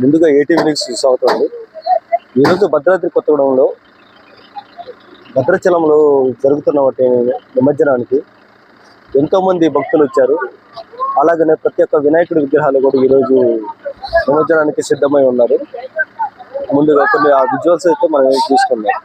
ముందుగా ATV news స్వాగతం. ఈరోజు భద్రాద్రి కొత్తగూడెంలో భద్రాచలంలో జరుగుతున్న నిమజ్జనానికి ఎంతోమంది భక్తులు వచ్చారు. అలాగనే ప్రతి ఒక్క వినాయకుడి విగ్రహాలు కూడా ఈరోజు నిమజ్జనానికి సిద్ధమై ఉన్నారు. ముందుగా కొన్ని ఆ విజువల్స్ అయితే మనం చూసుకున్నాం.